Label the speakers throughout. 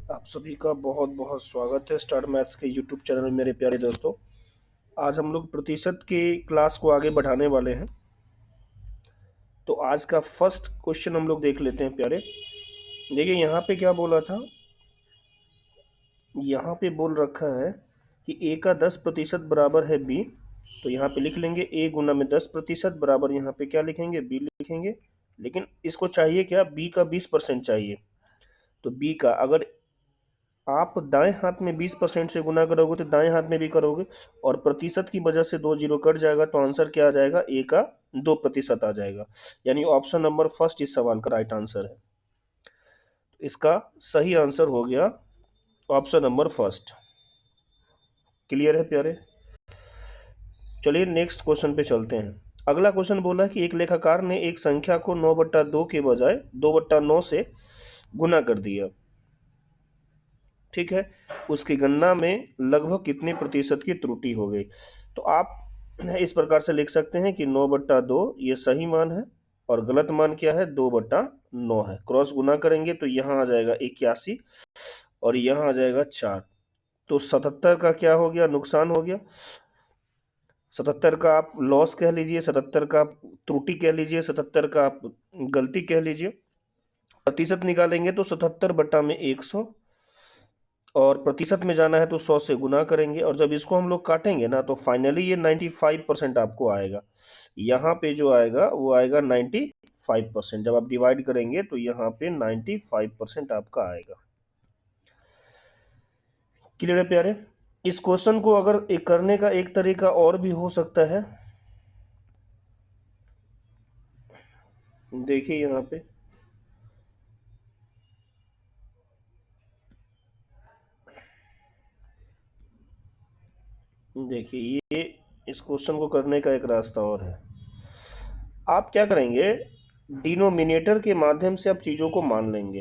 Speaker 1: आप सभी का बहुत बहुत स्वागत है स्टार मैथ्स के यूट्यूब चैनल में मेरे प्यारे दोस्तों। आज हम लोग प्रतिशत की क्लास को आगे बढ़ाने वाले हैं। तो आज का फर्स्ट क्वेश्चन हम लोग देख लेते हैं प्यारे। देखिए यहाँ पे क्या बोला था, यहाँ पे बोल रखा है कि a का 10% बराबर है b। तो यहाँ पे लिख लेंगे a गुना में 10% बराबर, यहाँ पे क्या लिखेंगे b लिखेंगे। लेकिन इसको चाहिए क्या, b का 20% चाहिए। तो b का अगर आप दाएं हाथ में 20% से गुना करोगे तो दाएं हाथ में भी करोगे, और प्रतिशत की वजह से 2 जीरो कट जाएगा, तो आंसर क्या आ जाएगा, ए का 2% आ जाएगा। यानी ऑप्शन नंबर फर्स्ट इस सवाल का राइट आंसर है। तो इसका सही आंसर हो गया ऑप्शन नंबर फर्स्ट। क्लियर है प्यारे। चलिए नेक्स्ट क्वेश्चन पे चलते हैं। अगला क्वेश्चन बोला कि एक लेखाकार ने एक संख्या को 9/2 के बजाय 2/9 से गुना कर दिया। ठीक है, उसकी गणना में लगभग कितने प्रतिशत की त्रुटि हो गई। तो आप इस प्रकार से लिख सकते हैं कि 9/2 ये सही मान है और गलत मान क्या है, 2/9 है। क्रॉस गुना करेंगे तो यहाँ आ जाएगा 81 और यहाँ आ जाएगा 4। तो 77 का क्या हो गया, नुकसान हो गया। 77 का आप लॉस कह लीजिए, 77 का आप त्रुटि कह लीजिए, 77 का आप गलती कह लीजिए। प्रतिशत निकालेंगे तो 77/100, और प्रतिशत में जाना है तो 100 से गुना करेंगे, और जब इसको हम लोग काटेंगे ना तो फाइनली ये 95% आपको आएगा। यहाँ पे जो आएगा वो आएगा 95%। जब आप डिवाइड करेंगे तो यहाँ पे 95% आपका आएगा। क्लियर है प्यारे। इस क्वेश्चन को अगर एक करने का एक तरीका और भी हो सकता है। देखिए यहाँ पे देखिए, ये इस क्वेश्चन को करने का एक रास्ता और है। आप क्या करेंगे, डिनोमिनेटर के माध्यम से आप चीज़ों को मान लेंगे।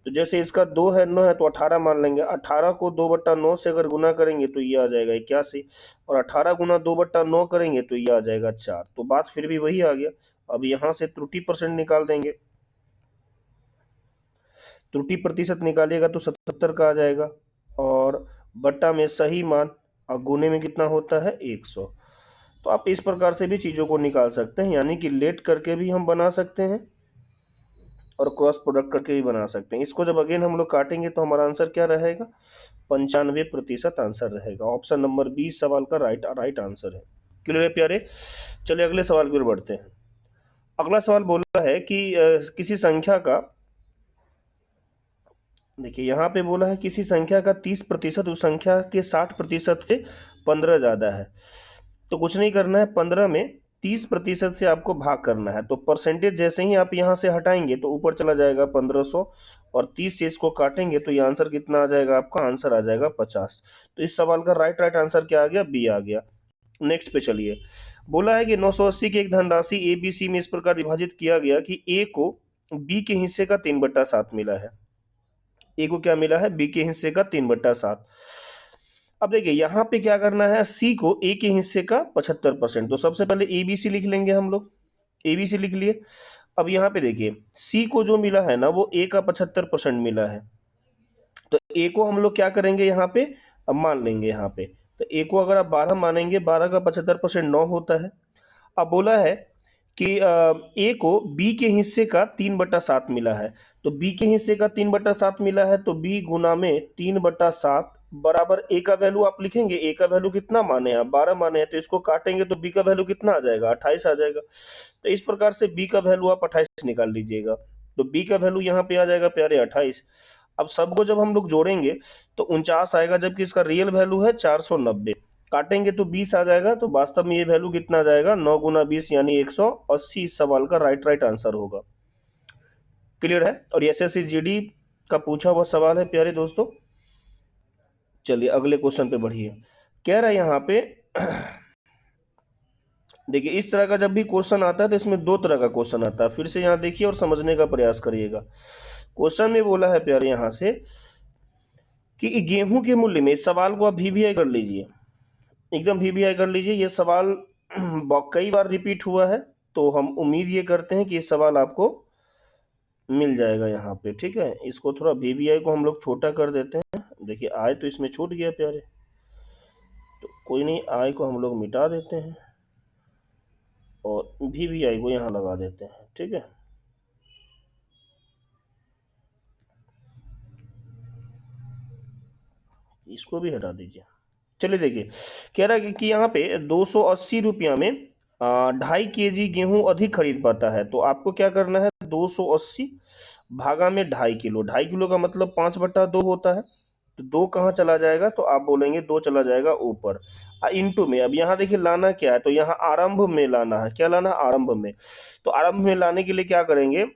Speaker 1: तो जैसे इसका 2 है, 9 है, तो 18 मान लेंगे। 18 को 2/9 से अगर गुना करेंगे तो ये आ जाएगा 81, और 18 गुना 2/9 करेंगे तो ये आ जाएगा 4। तो बात फिर भी वही आ गया। अब यहाँ से त्रुटि परसेंट निकाल देंगे। त्रुटि प्रतिशत निकालिएगा तो 77 का आ जाएगा, और बट्टा में सही मान और गुने में कितना होता है, 100। तो आप इस प्रकार से भी चीज़ों को निकाल सकते हैं, यानी कि लेट करके भी हम बना सकते हैं और क्रॉस प्रोडक्ट करके भी बना सकते हैं। इसको जब अगेन हम लोग काटेंगे तो हमारा आंसर क्या रहेगा, 95% आंसर रहेगा। ऑप्शन नंबर बी सवाल का राइट आंसर है। क्लियर है प्यारे। चलिए अगले सवाल की ओर बढ़ते हैं। अगला सवाल बोला है कि किसी संख्या का, देखिए यहाँ पे बोला है किसी संख्या का 30% उस संख्या के 60% से 15 ज्यादा है। तो कुछ नहीं करना है, 15 में 30% से आपको भाग करना है। तो परसेंटेज जैसे ही आप यहाँ से हटाएंगे तो ऊपर चला जाएगा 1500, और 30 से इसको काटेंगे तो ये आंसर कितना आ जाएगा, आपका आंसर आ जाएगा 50। तो इस सवाल का राइट आंसर क्या आ गया, बी आ गया। नेक्स्ट पे चलिए। बोला है कि 980 की एक धनराशि ए बी सी में इस प्रकार विभाजित किया गया कि ए को बी के हिस्से का 3/7 मिला है। ए को क्या मिला है, बी के हिस्से का 3/7। अब देखिए यहाँ पे क्या करना है, सी को ए के हिस्से का 75%। तो सबसे पहले ए बी सी लिख लेंगे हम लोग। ए बी सी लिख लिए। अब यहाँ पे देखिए सी को जो मिला है ना वो ए का 75% मिला है। तो ए को हम लोग क्या करेंगे यहाँ पे, अब मान लेंगे यहाँ पे। तो ए को अगर आप 12 मानेंगे, 12 का 75% 9 होता है। अब बोला है कि ए को बी के हिस्से का 3/7 मिला है। तो बी के हिस्से का 3/7 मिला है, तो बी गुना में 3/7 बराबर ए का वैल्यू आप लिखेंगे। ए का वैल्यू कितना माने आप, 12 माने हैं, तो इसको काटेंगे तो बी का वैल्यू कितना आ जाएगा, 28 आ जाएगा। तो इस प्रकार से बी का वैल्यू आप 28 निकाल लीजिएगा। तो बी का वैल्यू यहाँ पे आ जाएगा प्यारे 28। अब सबको जब हम लोग जोड़ेंगे तो 49 आएगा, जबकि इसका रियल वैल्यू है 490। काटेंगे तो 20 आ जाएगा। तो वास्तव में ये वैल्यू कितना आ जाएगा, 9 गुना 20 यानी 180। इस सवाल का राइट आंसर होगा। क्लियर है। और एसएससी जीडी का पूछा हुआ सवाल है प्यारे दोस्तों। चलिए अगले क्वेश्चन पे बढ़िए। कह रहा है यहाँ पे देखिए इस तरह का जब भी क्वेश्चन आता है तो इसमें दो तरह का क्वेश्चन आता है। फिर से यहाँ देखिए और समझने का प्रयास करिएगा। क्वेश्चन में बोला है प्यारे यहाँ से कि गेहूं के मूल्य में, इस सवाल को आप वीवीआई कर लीजिए, एकदम वीवीआई कर लीजिए। ये सवाल कई बार रिपीट हुआ है, तो हम उम्मीद ये करते हैं कि ये सवाल आपको मिल जाएगा यहाँ पे। ठीक है, इसको थोड़ा वीवीआई को हम लोग छोटा कर देते हैं। देखिए आय तो इसमें छूट गया प्यारे, तो कोई नहीं, आय को हम लोग मिटा देते हैं और वीवीआई को यहाँ लगा देते हैं। ठीक है, इसको भी हटा दीजिए। चलिए देखिए, कह रहा है कि यहाँ पे 280 रुपया में 2.5 kg गेहूं अधिक खरीद पाता है। तो आपको क्या करना है, 280 भागा में 2.5 किलो, 2.5 किलो का मतलब 5/2 होता है। तो 2 कहाँ चला जाएगा, तो आप बोलेंगे 2 चला जाएगा ऊपर। इंटू में, अब यहाँ देखिए लाना क्या है, तो यहाँ आरंभ में लाना है। क्या लाना है, आरंभ में। तो आरंभ में लाने के लिए क्या करेंगे,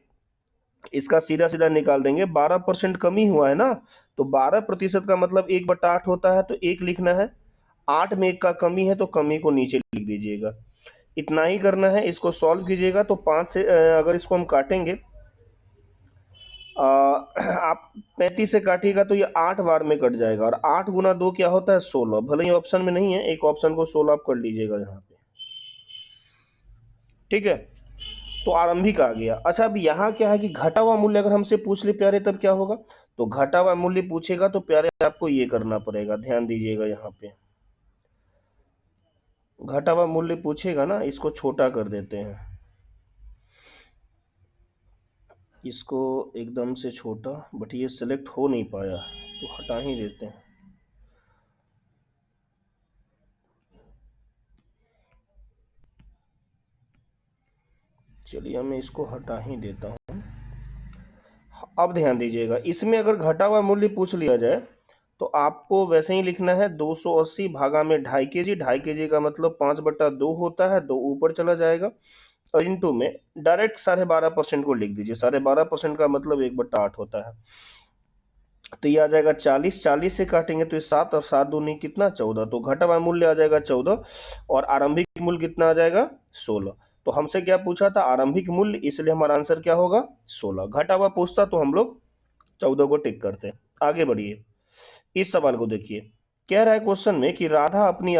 Speaker 1: इसका सीधा सीधा निकाल देंगे। 12% कमी हुआ है ना, तो 12% का मतलब 1/8 होता है, तो 1 लिखना है। 8 में 1 का कमी है, तो कमी को नीचे लिख दीजिएगा। इतना ही करना है। इसको सॉल्व कीजिएगा तो 5 से अगर इसको हम काटेंगे, आप 35 से काटिएगा तो ये 8 बार में कट जाएगा। और 8 गुना 2 क्या होता है, 16। भले ही ऑप्शन में नहीं है, एक ऑप्शन को 16 आप कर लीजिएगा यहाँ पे। ठीक है, तो आरंभिक आ गया। अच्छा, अब यहाँ क्या है कि घटा हुआ मूल्य अगर हमसे पूछ ले प्यारे, तब क्या होगा, तो घटा हुआ मूल्य पूछेगा तो प्यारे आपको ये करना पड़ेगा, ध्यान दीजिएगा यहाँ पे। घटा हुआ मूल्य पूछेगा ना, इसको छोटा कर देते हैं, इसको एकदम से छोटा, बट ये सिलेक्ट हो नहीं पाया तो हटा ही देते हैं। चलिए मैं इसको हटा ही देता हूँ। अब ध्यान दीजिएगा, इसमें अगर घटा हुआ मूल्य पूछ लिया जाए तो आपको वैसे ही लिखना है 280 भागा में 2.5 kg। 2.5 kg का मतलब 5/2 होता है, 2 ऊपर चला जाएगा। और इंटू में डायरेक्ट 12.5% को लिख दीजिए। 12.5% का मतलब 1/8 होता है। तो ये आ जाएगा 40। 40 से काटेंगे तो ये 7, और 7 दूनी कितना, 14। तो घटा हुआ मूल्य आ जाएगा 14 और आरंभिक मूल्य कितना आ जाएगा, 16। तो हमसे क्या पूछा था, आरंभिक मूल्य, इसलिए हमारा आंसर क्या होगा, 16। घटा हुआ पूछता तो हम लोग 14 को टिक करते हैं। आगे बढ़िए, इस सवाल को देखिए। कह रहा है क्वेश्चन में कि राधा अपनी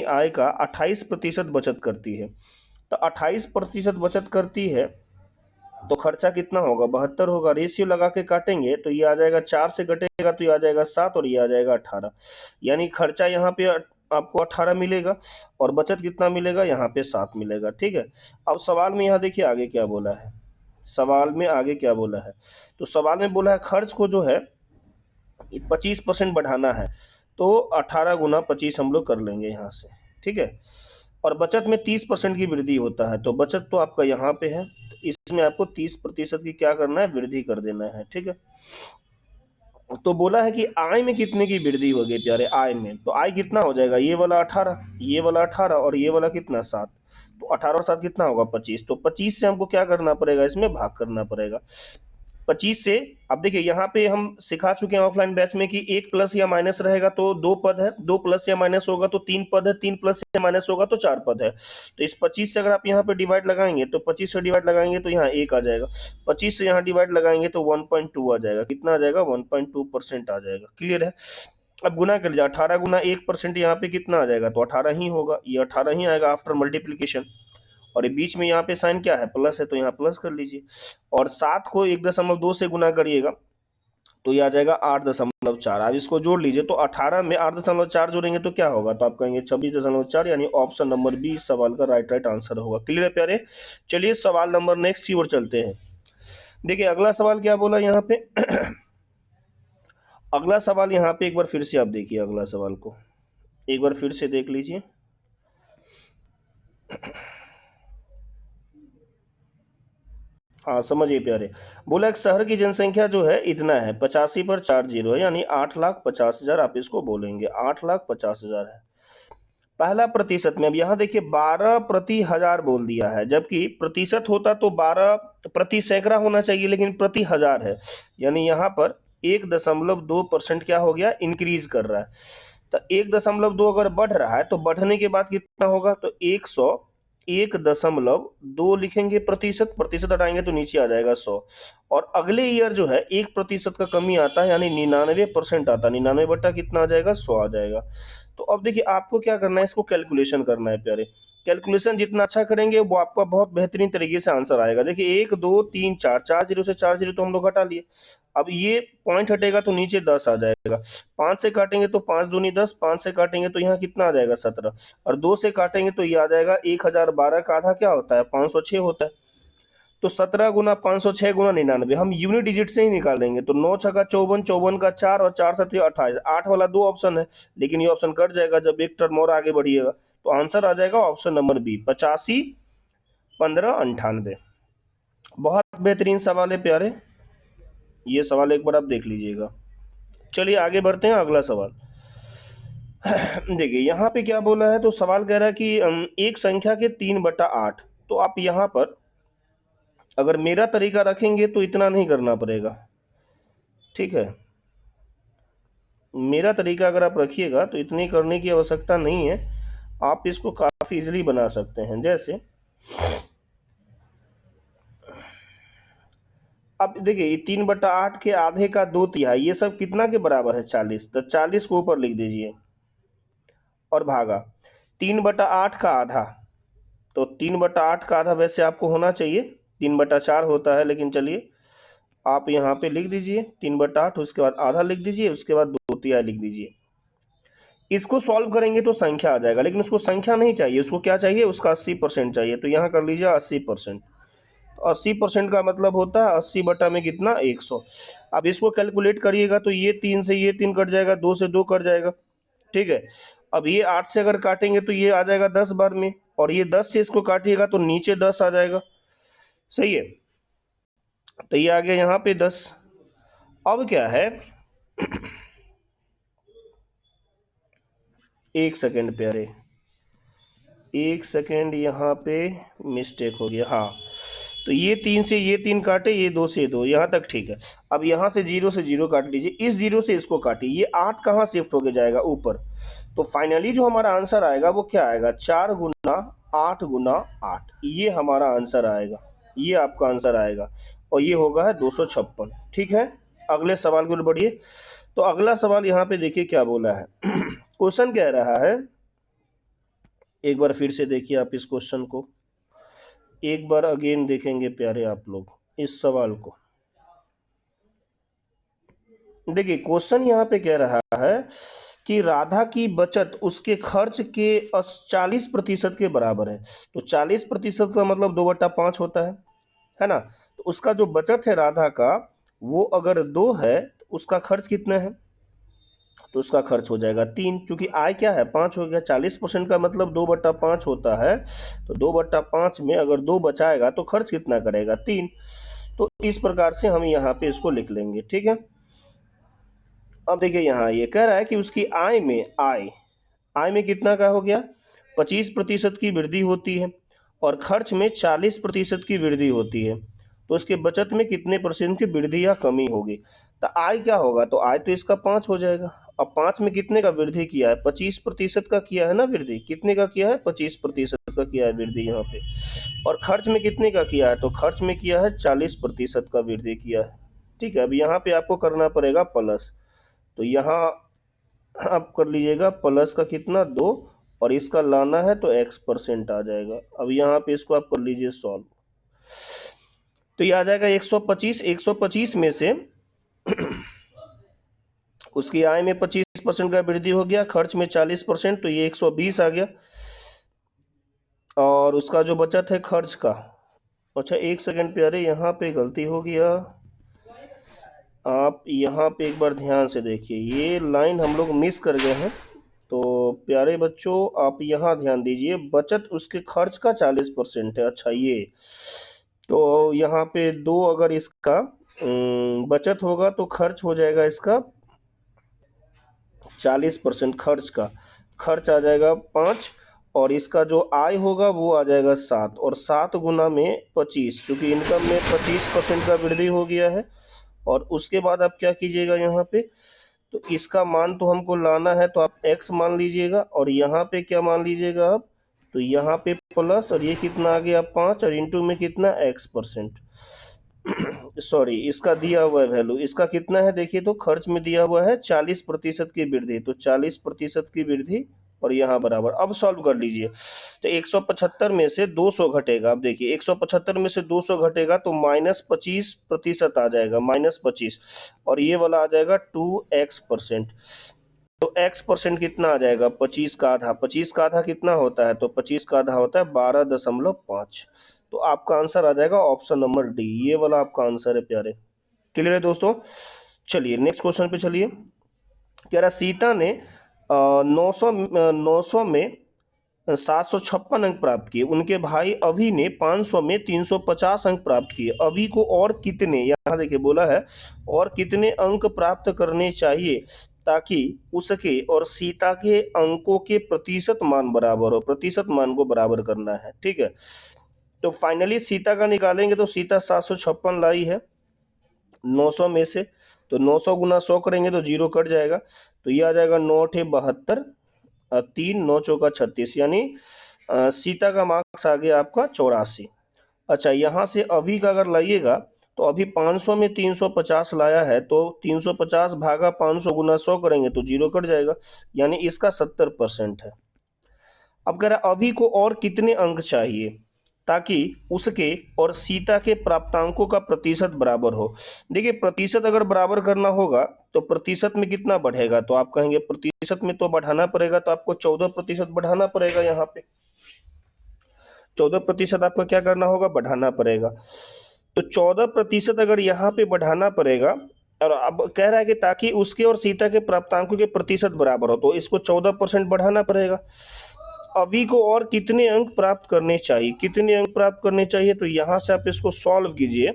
Speaker 1: आय का 28% बचत करती है। तो 28% बचत करती है तो खर्चा कितना होगा, 72 होगा। रेशियो लगा के काटेंगे तो ये आ जाएगा, 4 से कटेगा तो ये आ जाएगा 7 और ये आ जाएगा 18। यानी खर्चा यहाँ पे आपको 18 मिलेगा और बचत कितना मिलेगा, यहाँ पे 7 मिलेगा। ठीक है, अब सवाल में यहाँ देखिए आगे क्या बोला है। सवाल में आगे क्या बोला है, तो सवाल में बोला है खर्च को जो है 25% बढ़ाना है। तो 18 गुना 25 हम लोग कर लेंगे यहाँ से। ठीक है, और बचत में 30% की वृद्धि होता है। तो बचत तो आपका यहाँ पे है, तो इसमें आपको 30% की क्या करना है, वृद्धि कर देना है। ठीक है, तो बोला है कि आय में कितने की वृद्धि होगी प्यारे, आय में। तो आय कितना हो जाएगा, ये वाला 18, ये वाला 18 और ये वाला कितना, 7। तो 18 और 7 कितना होगा, 25। तो 25 से हमको क्या करना पड़ेगा, इसमें भाग करना पड़ेगा। 25 से, अब देखिए यहाँ पे हम सिखा चुके हैं ऑफलाइन बैच में कि एक प्लस या माइनस रहेगा तो 2 पद है, 2 प्लस या माइनस होगा तो 3 पद है, 3 प्लस या माइनस होगा तो 4 पद है। तो इस 25 से अगर आप यहाँ पे डिवाइड लगाएंगे तो 25 से डिवाइड लगाएंगे तो यहाँ 1 आ जाएगा। 25 से यहाँ डिवाइड लगाएंगे तो 1.2 आ जाएगा। कितना आ जाएगा, 1.2% आ जाएगा। क्लियर है। अब गुना कर लीजिए, 18 गुना 1% यहाँ पे कितना आ जाएगा, तो 18 ही होगा, ये 18 ही आएगा आफ्टर मल्टीप्लीकेशन। और ये बीच में यहाँ पे साइन क्या है, प्लस है, तो यहाँ प्लस कर लीजिए। और 7 को 1.2 से गुना करिएगा तो ये आ जाएगा 8.4। आप इसको जोड़ लीजिए, तो 18 में 8.4 जोड़ेंगे तो क्या होगा, तो आप कहेंगे 26.4। यानी ऑप्शन नंबर बी इस सवाल का राइट आंसर होगा। क्लियर है प्यारे। चलिए सवाल नंबर नेक्स्ट की ओर चलते हैं। देखिए अगला सवाल क्या बोला यहाँ पे अगला सवाल यहाँ पे एक बार फिर से आप देखिए, अगला सवाल को एक बार फिर से देख लीजिए। हाँ समझिए प्यारे, बोला एक शहर की जनसंख्या जो है इतना है, 85 पर 4 जीरो है, यानी 8,50,000 आप इसको बोलेंगे, 8,50,000 है। पहला प्रतिशत में, अब यहाँ देखिए 12 प्रति हजार बोल दिया है, जबकि प्रतिशत होता तो 12 प्रति सैकड़ा होना चाहिए, लेकिन प्रति हजार है। यानी यहाँ पर 1.2% क्या हो गया, इंक्रीज कर रहा है। तो 1.2 अगर बढ़ रहा है तो बढ़ने के बाद कितना होगा, तो 101.2 लिखेंगे प्रतिशत। प्रतिशत हटाएंगे तो नीचे आ जाएगा 100। और अगले ईयर जो है 1% का कमी आता है, यानी 99% आता है। 99 बटा कितना आ जाएगा, 100 आ जाएगा। तो अब देखिए आपको क्या करना है, इसको कैलकुलेशन करना है प्यारे। कैलकुलेशन जितना अच्छा करेंगे वो आपका बहुत बेहतरीन तरीके से आंसर आएगा। देखिए 1 2 3 4, 4 जीरो से 4 जीरो तो हम लोग हटा लिए। अब ये पॉइंट हटेगा तो नीचे 10 आ जाएगा। 5 से काटेंगे तो 5 दूनी 10, 5 से काटेंगे तो यहाँ कितना आ जाएगा 17, और 2 से काटेंगे तो ये आ जाएगा 1012 का आधा क्या होता है 506 होता है। तो 17 गुना 506 गुना 99 हम यूनिट डिजिट से ही निकालेंगे। तो 9 छका 54, 54 का 4 और 4 सत्ती 28, 8 वाला 2 ऑप्शन है, लेकिन ये ऑप्शन कट जाएगा जब एक टर्म और आगे बढ़िएगा। तो आंसर आ जाएगा ऑप्शन नंबर बी 85 15 98। बहुत बेहतरीन सवाल है प्यारे, ये सवाल एक बार आप देख लीजिएगा। चलिए आगे बढ़ते हैं, अगला सवाल। देखिए यहाँ पे क्या बोला है, तो सवाल कह रहा है कि एक संख्या के 3/8। तो आप यहाँ पर अगर मेरा तरीका रखेंगे तो इतना नहीं करना पड़ेगा, ठीक है। मेरा तरीका अगर आप रखिएगा तो इतनी करने की आवश्यकता नहीं है, आप इसको काफ़ी इजीली बना सकते हैं। जैसे अब देखिए ये 3/8 के आधे का 2/3 ये सब कितना के बराबर है 40। तो 40 को ऊपर लिख दीजिए और भागा 3/8 का आधा। तो 3/8 का आधा वैसे आपको होना चाहिए 3/4 होता है, लेकिन चलिए आप यहाँ पे लिख दीजिए 3/8, उसके बाद आधा लिख दीजिए, उसके बाद 2/3 लिख दीजिए। इसको सॉल्व करेंगे तो संख्या आ जाएगा, लेकिन उसको संख्या नहीं चाहिए, उसको क्या चाहिए, उसका 80% चाहिए। तो यहाँ कर लीजिए 80%। 80% का मतलब होता है 80 बटा में कितना 100। अब इसको कैलकुलेट करिएगा तो ये 3 से ये 3 कट जाएगा, 2 से 2 कट जाएगा, ठीक है। अब ये 8 से अगर काटेंगे तो ये आ जाएगा 10 बार में, और ये 10 से इसको काटिएगा तो नीचे 10 आ जाएगा, सही है। तो ये आ गया यहाँ पे 10। अब क्या है, एक सेकेंड प्यारे, एक सेकेंड, यहाँ पे मिस्टेक हो गया। हाँ, तो ये 3 से ये 3 काटे, ये 2 से 2, यहाँ तक ठीक है। अब यहाँ से 0 से 0 काट लीजिए, इस 0 से इसको काटिए, ये 8 कहाँ शिफ्ट होके जाएगा ऊपर। तो फाइनली जो हमारा आंसर आएगा वो क्या आएगा, 4 गुना 8 गुना 8, ये हमारा आंसर आएगा, ये आपका आंसर आएगा, और ये होगा है 256, ठीक है। अगले सवाल की ओर बढ़िए। तो अगला सवाल यहाँ पे देखिए क्या बोला है। क्वेश्चन कह रहा है, एक बार फिर से देखिए आप इस क्वेश्चन को, एक बार अगेन देखेंगे प्यारे आप लोग इस सवाल को। देखिए क्वेश्चन यहाँ पे कह रहा है कि राधा की बचत उसके खर्च के 40% के बराबर है। तो 40% का मतलब 2/5 होता है ना। तो उसका जो बचत है राधा का, वो अगर 2 है तो उसका खर्च कितना है, तो उसका खर्च हो जाएगा 3, क्योंकि आय क्या है 5 हो गया। 40% का मतलब 2/5 होता है, तो 2/5 में अगर 2 बचाएगा तो खर्च कितना करेगा 3। तो इस प्रकार से हम यहाँ पे इसको लिख लेंगे, ठीक है। अब देखिए यहाँ ये कह रहा है कि उसकी आय में कितना का हो गया 25% की वृद्धि होती है, और खर्च में 40% की वृद्धि होती है। तो उसके बचत में कितने परसेंट की वृद्धि या कमी होगी। तो आय क्या होगा, तो आय तो इसका 5 हो जाएगा। अब 5 में कितने का वृद्धि किया है, 25% का किया है ना वृद्धि, कितने का किया है 25% का किया है वृद्धि यहाँ पे। और खर्च में कितने का किया है, तो खर्च में किया है 40% का वृद्धि किया है, ठीक है। अब यहाँ पे आपको करना पड़ेगा प्लस, तो यहाँ आप कर लीजिएगा प्लस का कितना 2, और इसका लाना है तो x% आ जाएगा। अब यहाँ पे इसको आप कर लीजिए सॉल्व, तो ये आ जाएगा 125। 125 में से उसकी आय में 25% का वृद्धि हो गया, खर्च में 40%, तो ये 120 आ गया। और उसका जो बचत है खर्च का, अच्छा एक सेकंड प्यारे, यहाँ पे गलती हो गया, आप यहाँ पे एक बार ध्यान से देखिए, ये लाइन हम लोग मिस कर गए हैं। तो प्यारे बच्चों आप यहाँ ध्यान दीजिए, बचत उसके खर्च का 40% है। अच्छा ये, तो यहाँ पे 2 अगर इसका बचत होगा तो खर्च हो जाएगा इसका 40%, खर्च आ जाएगा 5, और इसका जो आय होगा वो आ जाएगा 7, और 7 गुना में 25, चूँकि इनकम में 25% का वृद्धि हो गया है। और उसके बाद आप क्या कीजिएगा यहाँ पे, तो इसका मान तो हमको लाना है, तो आप x मान लीजिएगा, और यहाँ पे क्या मान लीजिएगा आप, तो यहाँ पे प्लस, और ये कितना आ गया 5, और इंटू में कितना x%। सॉरी, इसका दिया हुआ है वैल्यू, इसका कितना है देखिए, तो खर्च में दिया हुआ है 40% की वृद्धि, तो 40% की वृद्धि और यहाँ बराबर। अब सॉल्व कर लीजिए। तो 175 में से 200 घटेगा। अब देखिए 175 में से 200 घटेगा तो -25% आ जाएगा, -25, और ये वाला आ जाएगा 2x%। तो x% कितना आ जाएगा? 25 का आधा। 25 का आधा कितना होता है? तो 25 का आधा होता है 12.5। तो आपका आंसर आ जाएगा ऑप्शन नंबर डी, ये वाला आपका आंसर है प्यारे। क्लियर है दोस्तों? चलिए नेक्स्ट क्वेश्चन पे चलिए। कह रहा सीता ने 900 में 756 अंक प्राप्त किए। उनके भाई अभी ने 500 में 350 अंक प्राप्त किए। अभी को और कितने, यहाँ देखिए बोला है, और कितने अंक प्राप्त करने चाहिए ताकि उसके और सीता के अंकों के प्रतिशत मान बराबर हो। प्रतिशत मान को बराबर करना है, ठीक है। तो फाइनली सीता का निकालेंगे तो सीता 756 लाई है 900 में से, तो 900 गुना 100 करेंगे तो 0 कट जाएगा। तो ये आ जाएगा 9×8 = 72, 3 9 चौका 36, यानी सीता का मार्क्स आ गया आपका 84। अच्छा, यहाँ से अभी का अगर लाइएगा तो अभी 500 में 350 लाया है, तो 350 भागा 500 गुना 100 करेंगे तो 0 कट जाएगा, यानी इसका 70% है। अब कह रहा अभी को और कितने अंक चाहिए ताकि उसके और सीता के प्राप्तांकों का प्रतिशत बराबर हो। देखिए प्रतिशत अगर बराबर करना होगा तो प्रतिशत में कितना बढ़ेगा? तो आप कहेंगे प्रतिशत में तो बढ़ाना पड़ेगा, तो आपको 14% बढ़ाना पड़ेगा। यहाँ पे 14% आपका क्या करना होगा? बढ़ाना पड़ेगा। तो 14% अगर यहाँ पे बढ़ाना पड़ेगा, और अब कह रहा है कि ताकि उसके और सीता के प्राप्तांकों के प्रतिशत बराबर हो, तो इसको 14% बढ़ाना पड़ेगा। अभी को और कितने अंक प्राप्त करने चाहिए? कितने अंक प्राप्त करने चाहिए? तो यहां से आप इसको सॉल्व कीजिए,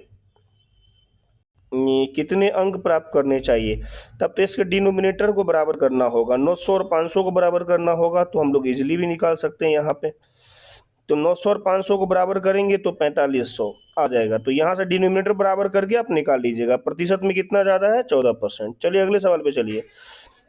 Speaker 1: कितने अंक प्राप्त करने चाहिए, तब तो इसके डिनोमिनेटर को बराबर करना होगा। 900 और 500 को बराबर करना होगा, तो हम लोग इजिली भी निकाल सकते हैं यहाँ पे। तो 900 और 500 को बराबर करेंगे तो 4500 आ जाएगा। तो यहाँ से डिनोमिनेटर बराबर करके आप निकाल लीजिएगा। प्रतिशत में कितना ज्यादा है? 14%। चलिए अगले सवाल पे चलिए।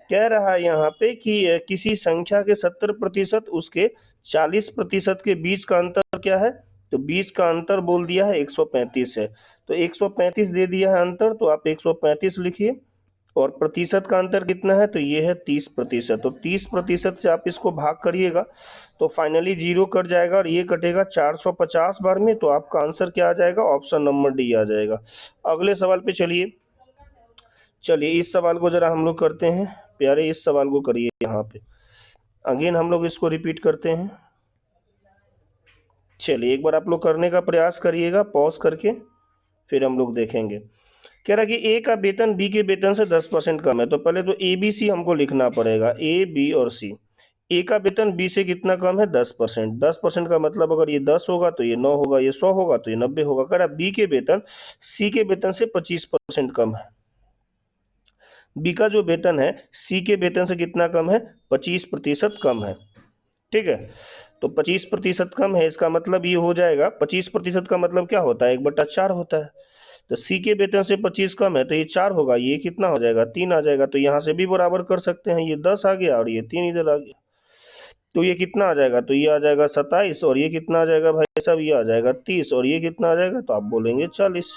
Speaker 1: कह रहा है यहाँ पे कि किसी संख्या के 70% उसके 40% के बीच का अंतर क्या है? तो बीच का अंतर बोल दिया है 135 है, तो 135 दे दिया है अंतर, तो आप 135 लिखिए। और प्रतिशत का अंतर कितना है? तो ये है 30%। तो 30% से आप इसको भाग करिएगा तो फाइनली 0 कट जाएगा, और ये कटेगा 450 बार में। तो आपका आंसर क्या आ जाएगा? ऑप्शन नंबर डी आ जाएगा। अगले सवाल पे चलिए। चलिए इस सवाल को जरा हम लोग करते हैं प्यारे, इस सवाल को करिए। यहाँ पे अगेन हम लोग इसको रिपीट करते हैं। चलिए एक बार आप लोग करने का प्रयास करिएगा पॉज करके, फिर हम लोग देखेंगे। कह रहा कि ए का वेतन बी के वेतन से 10% कम है। तो पहले तो ए बी सी हमको लिखना पड़ेगा, ए बी और सी। ए का वेतन बी से कितना कम है? 10%। 10% का मतलब अगर ये 10 होगा तो ये 9 होगा, ये 100 होगा तो ये 90 होगा। कह रहा बी के वेतन सी के वेतन से 25% कम है। बी का जो वेतन है सी के वेतन से कितना कम है? 25% कम है, ठीक है। तो 25% कम है, इसका मतलब ये हो जाएगा, 25% का मतलब क्या होता है? 1/4 होता है। तो सी के वेतन से 25 कम है तो ये 4 होगा, ये कितना हो जाएगा? 3 आ जाएगा। तो यहाँ से भी बराबर कर सकते हैं, ये 10 आ गया और ये 3 इधर आ गया। तो ये कितना आ जाएगा? तो ये आ जाएगा 27, और ये कितना आ जाएगा भाई साहब? ये आ जाएगा 30, और ये कितना आ जाएगा? तो आप बोलेंगे 40।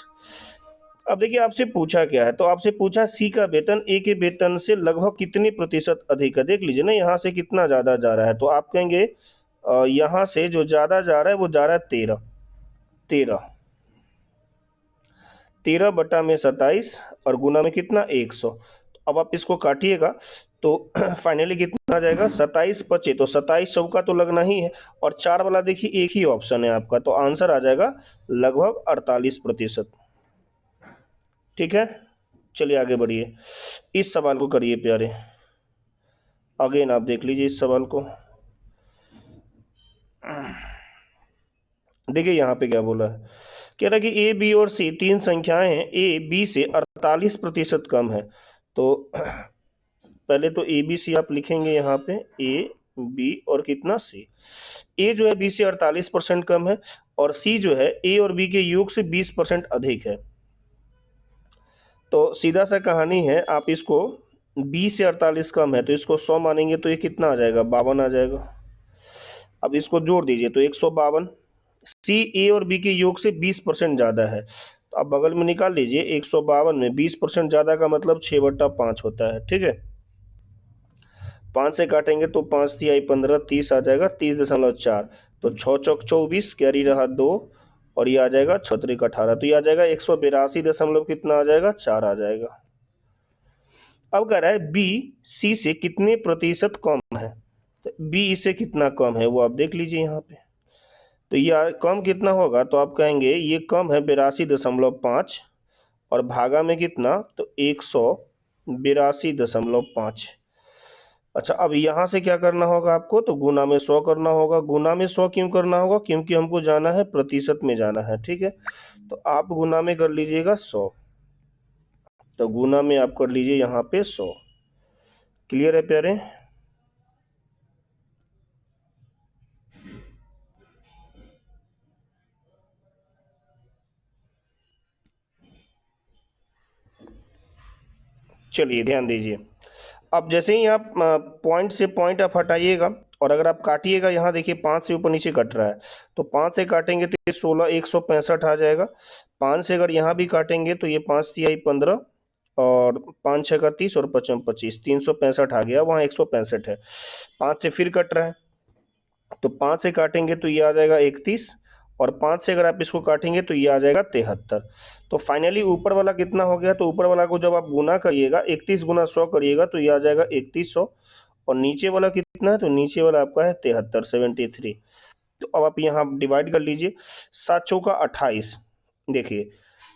Speaker 1: अब देखिए आपसे पूछा क्या है, तो आपसे पूछा सी का वेतन ए के वेतन से लगभग कितने प्रतिशत अधिक है। देख लीजिए ना, यहाँ से कितना ज्यादा जा रहा है, तो आप कहेंगे यहाँ से जो ज्यादा जा रहा है वो जा रहा है 13। 13/27 और गुना में कितना? 100। अब आप इसको काटिएगा तो फाइनली कितना आ जाएगा? 27 बचे, तो 27 चौका तो लगना ही है, और 4 वाला देखिए एक ही ऑप्शन है आपका, तो आंसर आ जाएगा लगभग 48%। ठीक है, चलिए आगे बढ़िए। इस सवाल को करिए प्यारे, अगेन आप देख लीजिए इस सवाल को। देखिए यहाँ पे क्या बोला है, कह रहा है कि ए बी और सी तीन संख्याएं हैं, ए बी से 48% कम है। तो पहले तो ए बी सी आप लिखेंगे यहाँ पे, ए बी और कितना? सी। ए जो है बी से 48% कम है, और सी जो है ए और बी के योग से 20% अधिक है। तो सीधा सा कहानी है, आप इसको बी से 48 कम है तो इसको 100 मानेंगे तो ये कितना आ जाएगा? 52 आ जाएगा। अब इसको जोड़ दीजिए तो 152। सी ए और बी के योग से 20% ज्यादा है, तो आप बगल में निकाल लीजिए। 152 में 20% ज्यादा का मतलब 6/5 होता है, ठीक है। 5 से काटेंगे तो 5 तिहाई 15, 30 आ जाएगा, 30.4। तो 6 चौक 24, कैरी रहा 2, और ये आ जाएगा 6 त्रिक 18। तो ये आ जाएगा 182 दशमलव कितना आ जाएगा, 4 आ जाएगा। अब कह रहा है बी सी से कितने प्रतिशत कम है, तो बी इससे कितना कम है वो आप देख लीजिए यहाँ पे। तो ये कम कितना होगा, तो आप कहेंगे ये कम है 82.5, और भागा में कितना, तो 182.5। अच्छा, अब यहाँ से क्या करना होगा आपको, तो गुना में 100 करना होगा। गुना में 100 क्यों करना होगा, क्योंकि हमको जाना है प्रतिशत में जाना है, ठीक है। तो आप गुना में कर लीजिएगा 100, तो गुना में आप कर लीजिए यहाँ पे 100। क्लियर है प्यारे? चलिए ध्यान दीजिए, अब जैसे ही आप पॉइंट से पॉइंट आप हटाइएगा, और अगर आप काटिएगा, यहाँ देखिए 5 से ऊपर नीचे कट रहा है, तो 5 से काटेंगे तो ये 16 165 आ जाएगा। 5 से अगर यहाँ भी काटेंगे तो ये 5 तिहाई 15, और 5 छः का 30, और 5 25, 365 आ गया, वहाँ 165 है। 5 से फिर कट रहा है, तो 5 से काटेंगे तो ये आ जाएगा 31, और 5 से अगर आप इसको काटेंगे तो ये आ जाएगा 73। तो फाइनली ऊपर वाला कितना हो गया, तो ऊपर वाला को जब आप गुना करिएगा, 31 गुना 100 करिएगा तो ये आ जाएगा 3100, और नीचे वाला कितना है, तो नीचे वाला आपका है 73, 73। तो अब आप यहाँ डिवाइड कर लीजिए, 7 चौका 28, देखिए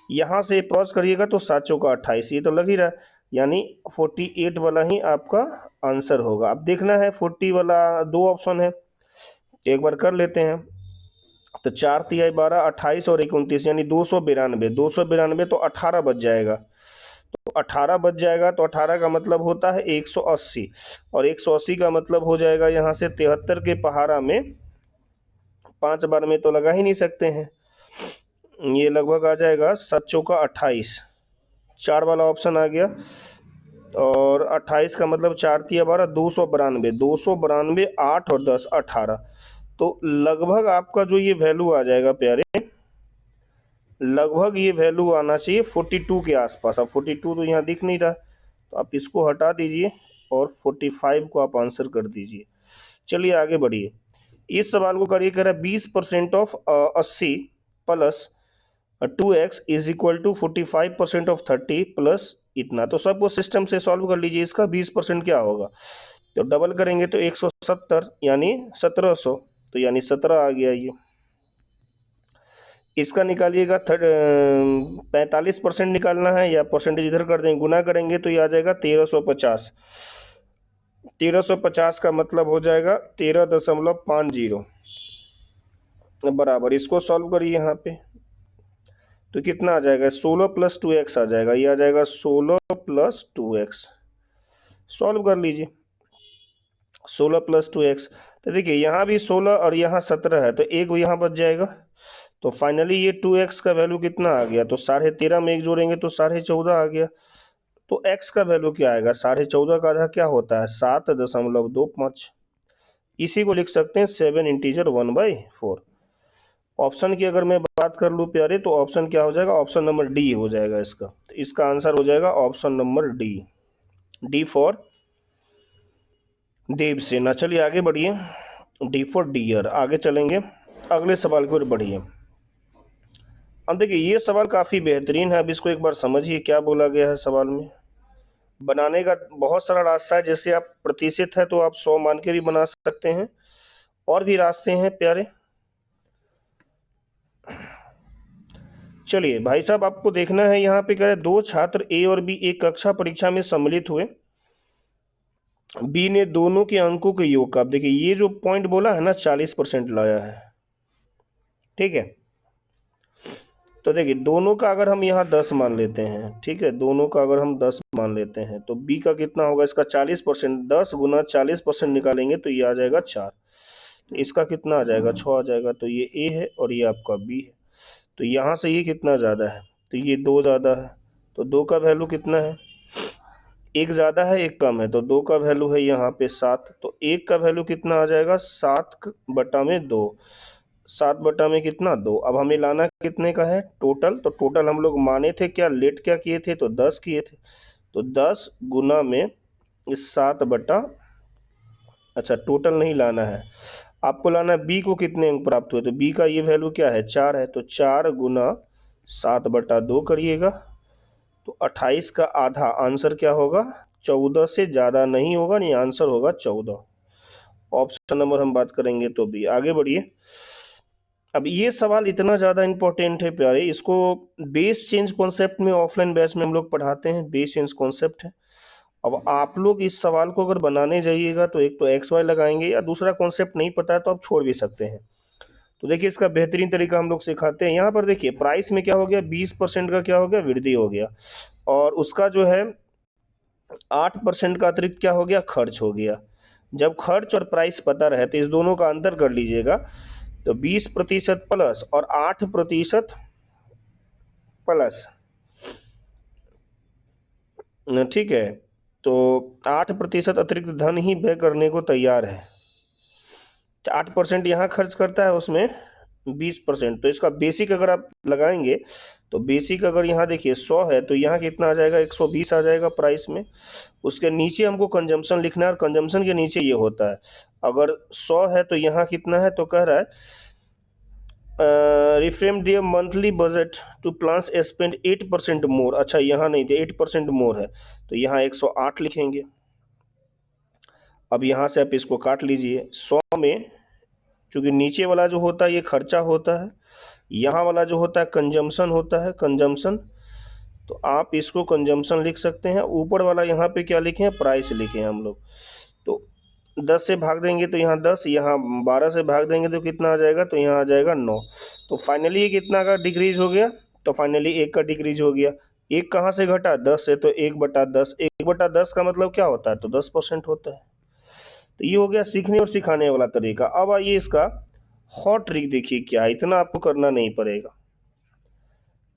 Speaker 1: यहाँ से क्रॉस करिएगा तो 7 चौका 28, ये तो लग ही रहा है, यानी 48 वाला ही आपका आंसर होगा। अब देखना है 40 वाला, दो ऑप्शन है, एक बार कर लेते हैं। तो 4 तिहाई 12, 28 और 29, यानी 292, 292 तो 18 बच जाएगा। तो 18 बच जाएगा, तो 18 का मतलब होता है 180, और 180 का मतलब हो जाएगा यहाँ से 73 के पहाड़ा में 5 बार में तो लगा ही नहीं सकते हैं, ये लगभग आ जाएगा 7 चौका 28, 4 वाला ऑप्शन आ गया। और 28 का मतलब 4 तिया 12, 292, 292, 8 और 10 18। तो लगभग आपका जो ये वैल्यू आ जाएगा प्यारे, लगभग ये वैल्यू आना चाहिए 42 के आसपास। अब 42 तो यहाँ दिख नहीं रहा, तो आप इसको हटा दीजिए और 45 को आप आंसर कर दीजिए। चलिए आगे बढ़िए, इस सवाल को करिए, कह रहा है 20% of 80 plus 2x is equal to 45% of 30 plus इतना। तो सबको सिस्टम से सॉल्व कर लीजिए, इसका 20% क्या होगा, तो डबल करेंगे तो 170 यानी 1700, तो यानी 17 आ गया ये। इसका निकालिएगा 45% निकालना है, या परसेंटेज इधर कर देंगे, गुना करेंगे तो ये आ जाएगा 1350। 1350 का मतलब हो जाएगा 13.50 बराबर। इसको सॉल्व करिए यहाँ पे, तो कितना आ जाएगा, 16 प्लस 2x आ जाएगा, ये आ जाएगा 16 प्लस 2x। सॉल्व कर लीजिए, 16 प्लस 2x, तो देखिए यहाँ भी 16 और यहाँ 17 है, तो एक यहाँ बच जाएगा। तो फाइनली ये 2x का वैल्यू कितना आ गया, तो 13.5 में एक जोड़ेंगे तो 14.5 आ गया। तो x का वैल्यू क्या आएगा, 14.5 का आधा क्या होता है, 7.25। इसी को लिख सकते हैं 7 इंटीजर 1/4। ऑप्शन की अगर मैं बात कर लूँ प्यारे, तो ऑप्शन क्या हो जाएगा, ऑप्शन नंबर डी हो जाएगा इसका। तो इसका आंसर हो जाएगा option number D, D for Devsena. चलिए आगे बढ़िए, डी फॉर डियर। आगे चलेंगे, अगले सवाल की ओर बढ़िए। अब देखिए ये सवाल काफ़ी बेहतरीन है, अब इसको एक बार समझिए क्या बोला गया है सवाल में। बनाने का बहुत सारा रास्ता है, जैसे आप प्रतिशत है तो आप 100 मान के भी बना सकते हैं, और भी रास्ते हैं प्यारे। चलिए भाई साहब, आपको देखना है यहाँ पे कह रहे दो छात्र ए और बी एक कक्षा परीक्षा में सम्मिलित हुए, बी ने दोनों के अंकों के योग का, अब देखिए ये जो पॉइंट बोला है ना 40% लाया है, ठीक है। तो देखिए दोनों का अगर हम यहाँ 10 मान लेते हैं, ठीक है, दोनों का अगर हम 10 मान लेते हैं, तो बी का कितना होगा, इसका 40%, 10 गुना 40% निकालेंगे तो ये आ जाएगा 4। तो इसका कितना आ जाएगा, 6 आ जाएगा। तो ये ए है और ये आपका बी है। तो यहाँ से ये कितना ज़्यादा है, तो ये 2 ज़्यादा है। तो 2 का वैल्यू कितना है, एक ज़्यादा है एक कम है, तो 2 का वैल्यू है यहाँ पे 7। तो 1 का वैल्यू कितना आ जाएगा, 7/2। 7/में कितना, 2। अब हमें लाना कितने का है, टोटल। तो टोटल हम लोग माने थे क्या, लेट क्या किए थे, तो 10 किए थे। तो 10 गुना में 7/2, अच्छा, टोटल नहीं लाना है, आपको लाना है बी को कितने अंक प्राप्त हुए। तो बी का ये वैल्यू क्या है, 4 है, तो 4 गुना 7/2 करिएगा, तो 28 का आधा आंसर क्या होगा, 14 से ज़्यादा नहीं होगा, नहीं आंसर होगा 14। ऑप्शन नंबर हम बात करेंगे तो बी। आगे बढ़िए। अब ये सवाल इतना ज़्यादा इंपॉर्टेंट है प्यारे, इसको बेस चेंज कॉन्सेप्ट में ऑफलाइन बैच में हम लोग पढ़ाते हैं, बेस चेंज कॉन्सेप्ट है। अब आप लोग इस सवाल को अगर बनाने जाइएगा तो एक तो एक्स वाई लगाएंगे, या दूसरा कॉन्सेप्ट नहीं पता है तो आप छोड़ भी सकते हैं। तो देखिए इसका बेहतरीन तरीका हम लोग सिखाते हैं। यहाँ पर देखिए प्राइस में क्या हो गया, 20% का क्या हो गया, वृद्धि हो गया, और उसका जो है 8% का अतिरिक्त क्या हो गया, खर्च हो गया। जब खर्च और प्राइस पता रहे तो इस दोनों का अंतर कर लीजिएगा, तो 20% प्लस और 8% प्लस, ठीक है, तो 8% अतिरिक्त धन ही व्यय करने को तैयार है। 8% यहाँ खर्च करता है, उसमें 20%, तो इसका बेसिक अगर आप लगाएंगे तो बेसिक अगर यहाँ देखिए 100 है तो यहाँ कितना आ जाएगा, 120 आ जाएगा प्राइस में। उसके नीचे हमको कंजम्पशन लिखना है, और कंजम्पशन के नीचे ये होता है, अगर 100 है तो यहाँ कितना है, तो कह रहा है reframe their monthly budget to plans spend 8% more. अच्छा, यहाँ नहीं थे, 8% मोर है, तो यहाँ 108 लिखेंगे। अब यहाँ से आप इसको काट लीजिए, 100 में चूंकि नीचे वाला जो होता है ये खर्चा होता है, यहाँ वाला जो होता है कंजम्पशन होता है, कंजम्पशन, तो आप इसको कंजम्पशन लिख सकते हैं। ऊपर वाला यहाँ पे क्या लिखे हैं, प्राइस लिखे हैं हम लोग। तो 10 से भाग देंगे तो यहाँ 10, यहाँ 12 से भाग देंगे तो कितना आ जाएगा, तो यहाँ आ जाएगा 9। तो फाइनली ये कितना का डिक्रीज हो गया, तो फाइनली 1 का डिक्रीज हो गया। 1 कहाँ से घटा, 10 से, तो 1/10, 1/10 का मतलब क्या होता है, तो 10% होता है। तो ये हो गया सीखने और सिखाने वाला तरीका। अब आइए इसका हॉट ट्रिक देखिए क्या है, इतना आपको करना नहीं पड़ेगा।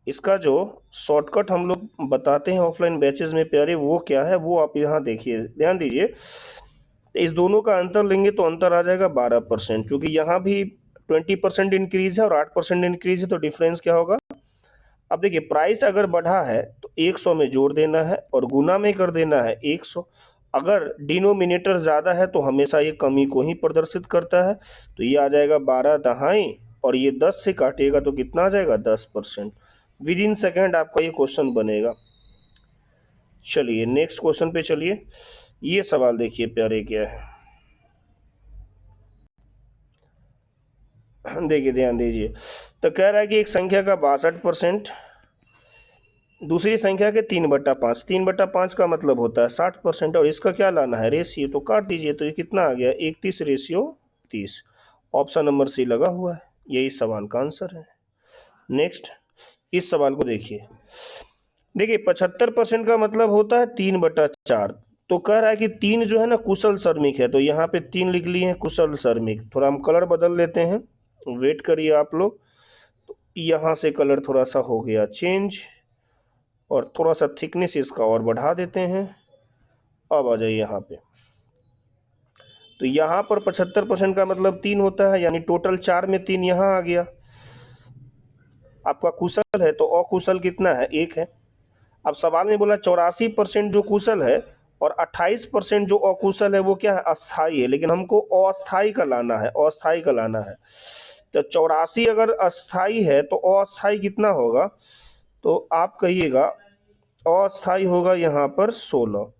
Speaker 1: इसका जो शॉर्टकट हम लोग बताते हैं ऑफलाइन बैचेस में प्यारे, वो क्या है, वो आप यहाँ देखिए, ध्यान दीजिए। तो इस दोनों का अंतर लेंगे तो अंतर आ जाएगा 12%, क्योंकि यहाँ भी 20% इंक्रीज है और 8% इंक्रीज है, तो डिफरेंस क्या होगा। अब देखिए प्राइस अगर बढ़ा है तो 100 में जोड़ देना है और गुना में कर देना है 100। अगर डिनोमिनेटर ज़्यादा है तो हमेशा ये कमी को ही प्रदर्शित करता है, तो ये आ जाएगा 12 दहाई, और ये 10 से काटिएगा तो कितना आ जाएगा, 10%। विद इन सेकेंड आपका ये क्वेश्चन बनेगा। चलिए नेक्स्ट क्वेश्चन पे चलिए। ये सवाल देखिए प्यारे क्या है, देखिए ध्यान दीजिए। तो कह रहा है कि एक संख्या का 62% दूसरी संख्या के 3/5, 3/5 का मतलब होता है 60%, और इसका क्या लाना है, रेशियो। तो काट दीजिए, तो ये कितना आ गया, 31:30। ऑप्शन नंबर सी लगा हुआ है, यही सवाल का आंसर है। नेक्स्ट इस सवाल को देखिए, देखिए 75% का मतलब होता है 3/4। तो कह रहा है कि 3 जो है ना कुशल श्रमिक है, तो यहाँ पे 3 लिख लिए हैं कुशल श्रमिक। थोड़ा हम कलर बदल लेते हैं, वेट करिए आप लोग। तो यहाँ से कलर थोड़ा सा हो गया चेंज, और थोड़ा सा थिकनेस इसका और बढ़ा देते हैं। अब आ जाइए यहाँ पे, तो यहाँ पर 75% का मतलब 3 होता है, यानी टोटल 4 में 3 यहाँ आ गया। आपका कुशल है तो अकुशल कितना है, 1 है। अब सवाल में बोला 84% जो कुशल है और 28% जो अकुशल है, वो क्या है, अस्थाई है, लेकिन हमको अस्थाई का लाना है, अस्थाई का लाना है। तो 84 अगर अस्थाई है तो अस्थाई कितना होगा, तो आप कहिएगा अस्थाई होगा यहाँ पर 16,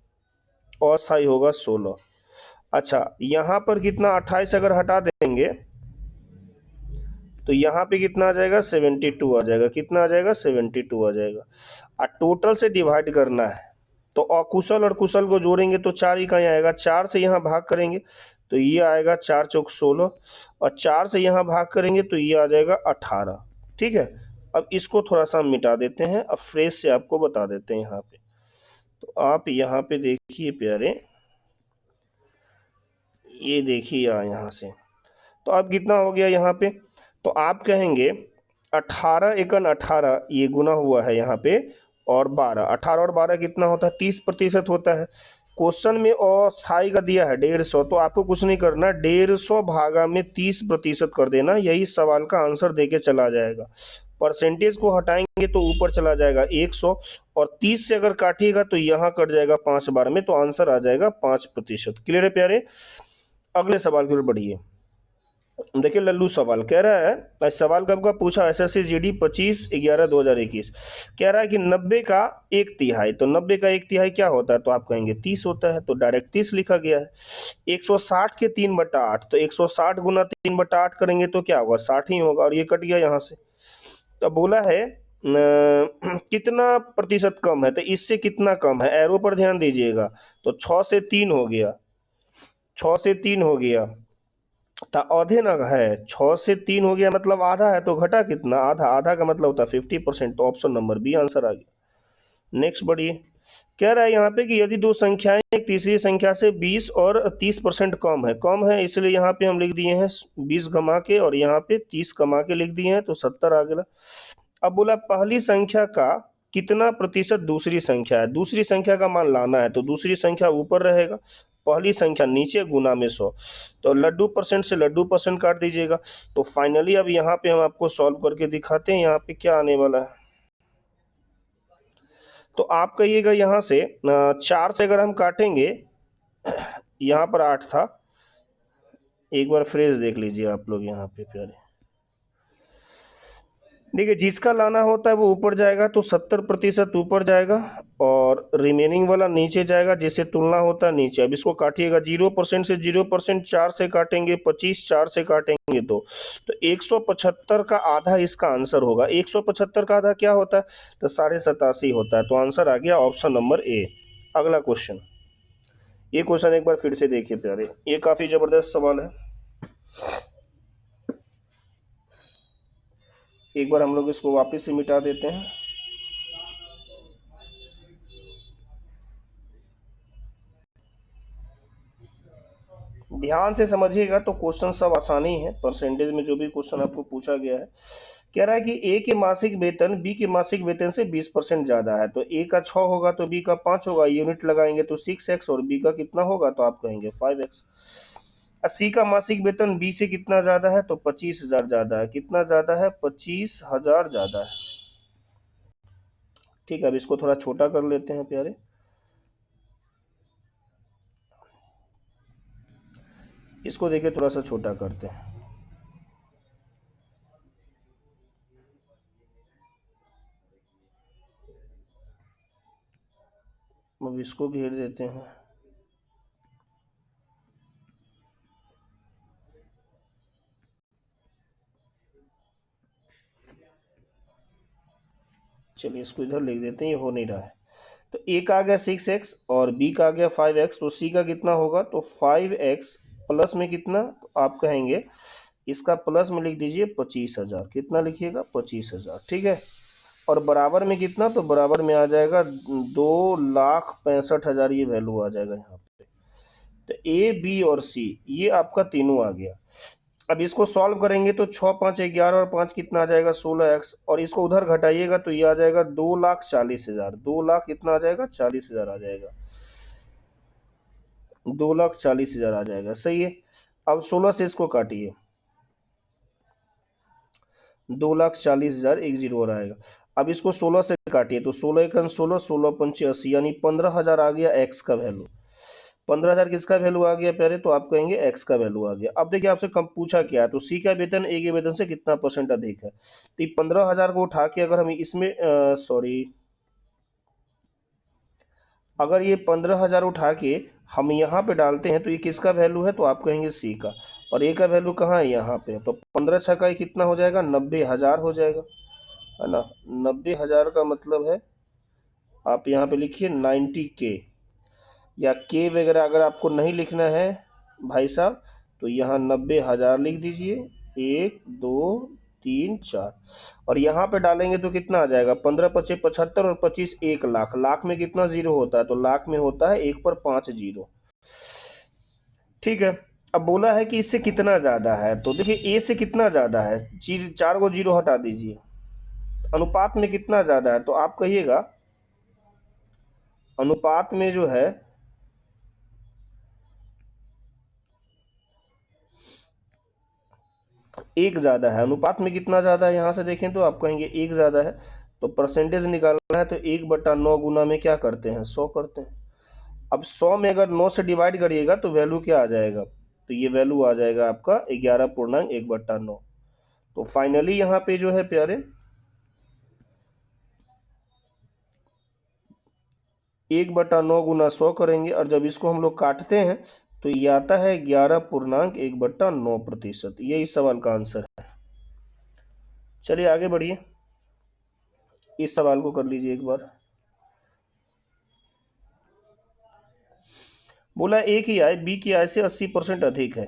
Speaker 1: अस्थाई होगा 16। अच्छा, यहाँ पर कितना, 28 अगर हटा देंगे तो यहाँ पे कितना आ जाएगा, 72 आ जाएगा। कितना आ जाएगा, 72 आ जाएगा। और टोटल से डिवाइड करना है, तो अकुशल और कुशल को जोड़ेंगे तो 4 इकाई आएगा। 4 से यहाँ भाग करेंगे तो ये आएगा 4 चौक 16, और 4 से यहाँ भाग करेंगे तो ये आ जाएगा 18। ठीक है, अब इसको थोड़ा सा मिटा देते हैं, अब फ्रेश से आपको बता देते हैं यहाँ पे। तो आप यहाँ पे देखिए प्यारे, ये देखिए यहाँ से, तो अब कितना हो गया यहाँ पे, तो आप कहेंगे 18 एकन 18, ये गुना हुआ है यहाँ पे, और 12, 18 और 12 कितना होता है, 30% होता है। क्वेश्चन में अस्थाई का दिया है 150, तो आपको कुछ नहीं करना, 150 भागा में 30% कर देना, यही सवाल का आंसर देके चला जाएगा। परसेंटेज को हटाएंगे तो ऊपर चला जाएगा 100, और 30 से अगर काटिएगा तो यहाँ कट जाएगा 5 बार में, तो आंसर आ जाएगा 5%। क्लियर है प्यारे। अगले सवाल की ओर बढ़िए। देखिए लल्लू सवाल कह रहा है, आज सवाल कब का पूछा, एसएससी जीडी 25/11/2021। कह रहा है कि 90 का एक तिहाई, तो 90 का एक तिहाई क्या होता है, तो आप कहेंगे 30 होता है, तो डायरेक्ट 30 लिखा गया है। 160 के 3/8, तो 160 गुना 3/8 करेंगे तो क्या होगा, 60 ही होगा, और ये कट गया यहाँ से। तो बोला है कितना प्रतिशत कम है, तो इससे कितना कम है, एरो पर ध्यान दीजिएगा। तो 6 से 3 हो गया, 6 से 3 हो गया, तो आधे ना है, 6 से 3 हो गया मतलब आधा है, तो घटा कितना, आधा, आधा का मतलब होता है 50%, तो ऑप्शन नंबर बी आंसर आ गया। नेक्स्ट बढ़िए। कह रहा है यहाँ पे कि यदि दो संख्याएं एक तीसरी संख्या से 20 और 30% कम है, इसलिए यहाँ पे हम लिख दिए हैं 20 घमा के, और यहाँ पे 30 कमा के लिख दिए हैं, तो 70 आ गया। अब बोला पहली संख्या का कितना प्रतिशत दूसरी संख्या है, दूसरी संख्या का मान लाना है, तो दूसरी संख्या ऊपर रहेगा, पहली संख्या नीचे, गुना में 100। तो लड्डू परसेंट से लड्डू परसेंट काट दीजिएगा। तो फाइनली अब यहाँ पे हम आपको सॉल्व करके दिखाते हैं, यहाँ पे क्या आने वाला है। तो आप कहिएगा यहाँ से 4 से अगर हम काटेंगे, यहाँ पर 8 था, एक बार फ्रेज देख लीजिए आप लोग यहाँ पे प्यारे। देखिए जिसका लाना होता है वो ऊपर जाएगा, तो 70% ऊपर जाएगा, और रिमेनिंग वाला नीचे जाएगा, जिससे तुलना होता है नीचे। अब इसको काटिएगा 0% से 0%, 4 से काटेंगे 25, 4 से काटेंगे 2, तो 175 का आधा इसका आंसर होगा। 175 का आधा क्या होता है, तो 87.5 होता है, तो आंसर आ गया ऑप्शन नंबर ए। अगला क्वेश्चन, ये क्वेश्चन एक बार फिर से देखिए प्यारे, ये काफी जबरदस्त सवाल है। एक बार हम लोग इसको वापस से मिटा देते हैं। ध्यान से समझिएगा, तो क्वेश्चन सब आसानी है, परसेंटेज में जो भी क्वेश्चन आपको पूछा गया है। कह रहा है कि ए के मासिक वेतन बी के मासिक वेतन से 20% ज्यादा है, तो ए का 6 होगा तो बी का 5 होगा, यूनिट लगाएंगे तो 6x, और बी का कितना होगा, तो आप कहेंगे 5x। सी का मासिक वेतन बी से कितना ज्यादा है, तो 25,000 ज्यादा है, कितना ज्यादा है, 25,000 ज्यादा है। ठीक है, अब इसको थोड़ा छोटा कर लेते हैं प्यारे, इसको देखिए थोड़ा सा छोटा करते हैं। अब इसको घेर देते हैं। चलिए इसको इधर लिख देते हैं, ये हो नहीं रहा है। तो ए का आ गया 6x और बी का आ गया 5x, तो सी का कितना होगा, तो 5x प्लस में कितना, तो आप कहेंगे इसका प्लस में लिख दीजिए 25,000, कितना लिखिएगा, 25,000। ठीक है, और बराबर में कितना, तो बराबर में आ जाएगा 2,65,000, ये वैल्यू आ जाएगा यहाँ पे। तो ए बी और सी ये आपका तीनों आ गया। अब इसको सॉल्व करेंगे तो 6 5 11 और 5 कितना आ जाएगा, 16x, और इसको उधर घटाइएगा तो ये आ जाएगा 2,40,000, 2,00,000 कितना आ जाएगा, 40,000 आ जाएगा, 2,40,000 आ जाएगा। सही है, अब 16 से इसको काटिए, 2,40,000, एक जीरो और आएगा। अब इसको 16 से काटिए, तो 16 एकन 16, 16 पंचे 80, यानी 15,000 आ गया एक्स का वैल्यू। 15,000 किसका वैल्यू आ गया प्यारे, तो आप कहेंगे एक्स का वैल्यू आ गया। अब देखिए आपसे कम पूछा क्या है, तो सी का वेतन ए के वेतन से कितना परसेंट अधिक है, तो 15,000 को उठा के अगर हम इसमें सॉरी, अगर ये 15,000 उठा के हम यहाँ पे डालते हैं तो ये किसका वैल्यू है, तो आप कहेंगे सी का, और ए का वैल्यू कहाँ है, यहाँ पे। तो 15 छक्का ये कितना हो जाएगा, 90,000 हो जाएगा, है ना। 90,000 का मतलब है, आप यहाँ पे लिखिए 90K, या के वगैरह अगर आपको नहीं लिखना है भाई साहब, तो यहाँ 90,000 लिख दीजिए, 1 2 3 4, और यहाँ पे डालेंगे तो कितना आ जाएगा, 15 25 75, और 25 1,00,000, लाख में कितना जीरो होता है, तो लाख में होता है 1 पर 5 जीरो। ठीक है, अब बोला है कि इससे कितना ज्यादा है, तो देखिए ए से कितना ज्यादा है, 4 को जीरो हटा दीजिए, अनुपात में कितना ज्यादा है, तो आप कहिएगा अनुपात में जो है एक ज्यादा है, अनुपात में कितना ज्यादा है, यहां से देखें तो आप कहेंगे एक ज्यादा है। तो परसेंटेज निकालना है तो 1/9 गुना में क्या करते हैं, 100 करते हैं। अब 100 में अगर 9 से डिवाइड करिएगा तो वैल्यू क्या आ जाएगा, तो ये वैल्यू आ जाएगा आपका 11.1/9। तो फाइनली यहाँ पे जो है प्यारे 1/9 गुना 100 करेंगे, और जब इसको हम लोग काटते हैं तो ये आता है 11.1/9%। ये इस सवाल का आंसर है। चलिए आगे बढ़िए, इस सवाल को कर लीजिए एक बार। बोला ए की आय बी की आय से 80% अधिक है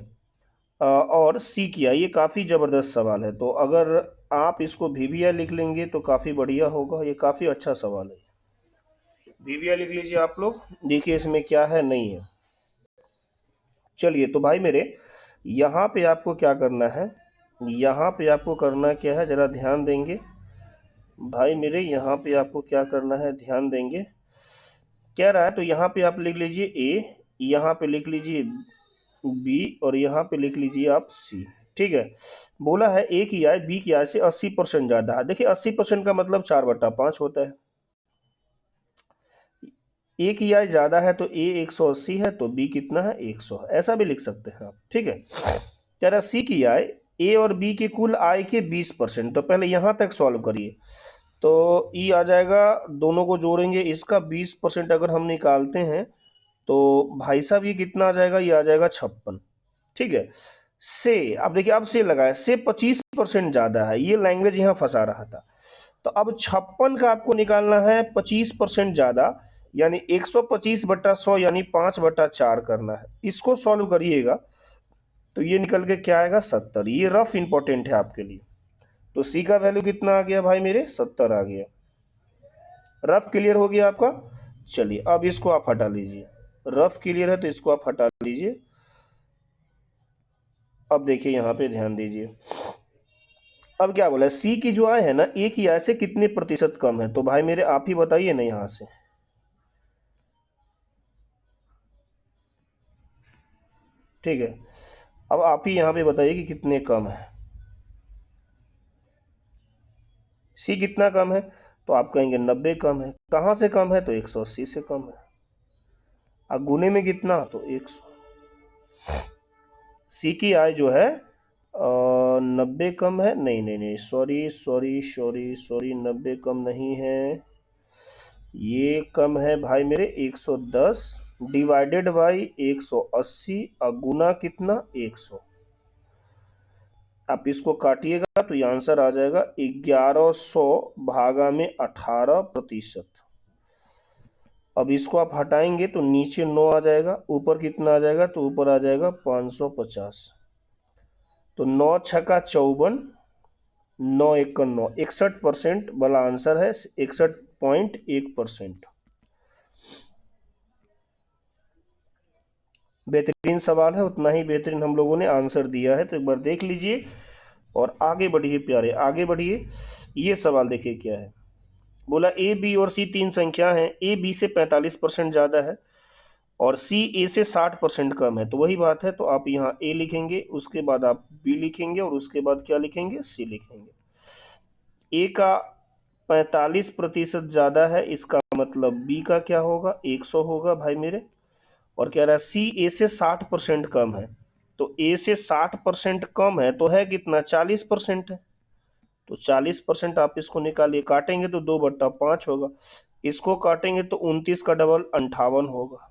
Speaker 1: और सी की आय। ये काफ़ी ज़बरदस्त सवाल है, तो अगर आप इसको वीवीआई लिख लेंगे तो काफ़ी बढ़िया होगा। ये काफ़ी अच्छा सवाल है, वीवीआई लिख लीजिए आप लोग। देखिए इसमें क्या है, नहीं है। चलिए तो भाई मेरे, यहाँ पे आपको क्या करना है, यहाँ पे आपको करना क्या है, ज़रा ध्यान देंगे भाई मेरे। यहाँ पे आपको क्या करना है, ध्यान देंगे। क्या रहा है, तो यहाँ पे आप लिख लीजिए ए, यहाँ पे लिख लीजिए बी, और यहाँ पे लिख लीजिए आप सी। ठीक है। बोला है ए की आय बी की आय से 80% ज़्यादा है। देखिए 80% का मतलब 4/5 होता है। ए की आय ज़्यादा है तो ए 180 है, तो बी कितना है, 100 है। ऐसा भी लिख सकते हैं आप। ठीक है। कह रहा सी की आय ए और बी के कुल आय के 20%। तो पहले यहाँ तक सॉल्व करिए, तो ई आ जाएगा, दोनों को जोड़ेंगे, इसका 20% अगर हम निकालते हैं तो भाई साहब ये कितना आ जाएगा, ये आ जाएगा 56। ठीक है। से, अब देखिए, अब से लगाए, से 25% ज्यादा है, ये लैंग्वेज यहाँ फंसा रहा था। तो अब 56 का आपको निकालना है 25% ज्यादा, यानी 125/100 यानी 5/4 करना है। इसको सॉल्व करिएगा तो ये निकल के क्या आएगा, 70। ये रफ इंपॉर्टेंट है आपके लिए। तो सी का वैल्यू कितना आ गया भाई मेरे, 70 आ गया। रफ क्लियर हो गया आपका। चलिए अब इसको आप हटा लीजिए, रफ क्लियर है तो इसको आप हटा लीजिए। अब देखिए यहाँ पे ध्यान दीजिए, अब क्या बोला है, सी की जो आय है ना, ए की आय से कितने प्रतिशत कम है। तो भाई मेरे आप ही बताइए ना यहाँ से। ठीक है, अब आप ही यहाँ पे बताइए कि कितने कम है, सी कितना कम है। तो आप कहेंगे 90 कम है। कहाँ से कम है, तो 180 से कम है। अब गुने में कितना, तो 100। सी की आय जो है 90 कम है, नहीं नहीं नहीं, सॉरी सॉरी सॉरी सॉरी, 90 कम नहीं है, ये कम है भाई मेरे 110 डिवाइडेड बाई 180 और गुना कितना, 100। आप इसको काटिएगा तो ये आंसर आ जाएगा 1100 भागा में 18%। अब इसको आप हटाएंगे तो नीचे 9 आ जाएगा, ऊपर कितना आ जाएगा, तो ऊपर आ जाएगा 550। तो 9 छक्का 54, 9 एक 9, 61% वाला आंसर है, 61.1%। बेहतरीन सवाल है, उतना ही बेहतरीन हम लोगों ने आंसर दिया है, तो एक बार देख लीजिए और आगे बढ़िए प्यारे, आगे बढ़िए। ये सवाल देखिए क्या है। बोला ए बी और सी तीन संख्या हैं, ए बी से 45% ज़्यादा है और सी ए से 60% कम है। तो वही बात है, तो आप यहाँ ए लिखेंगे, उसके बाद आप बी लिखेंगे और उसके बाद क्या लिखेंगे, सी लिखेंगे। ए का 45% ज़्यादा है, इसका मतलब बी का क्या होगा, 100 होगा भाई मेरे। और कह रहा है सी ए से 60% कम है, तो ए से 60% कम है तो है कितना, 40% है। तो 40% आप इसको निकालिए, काटेंगे तो 2/5 होगा, इसको काटेंगे तो 29 का डबल 58 होगा,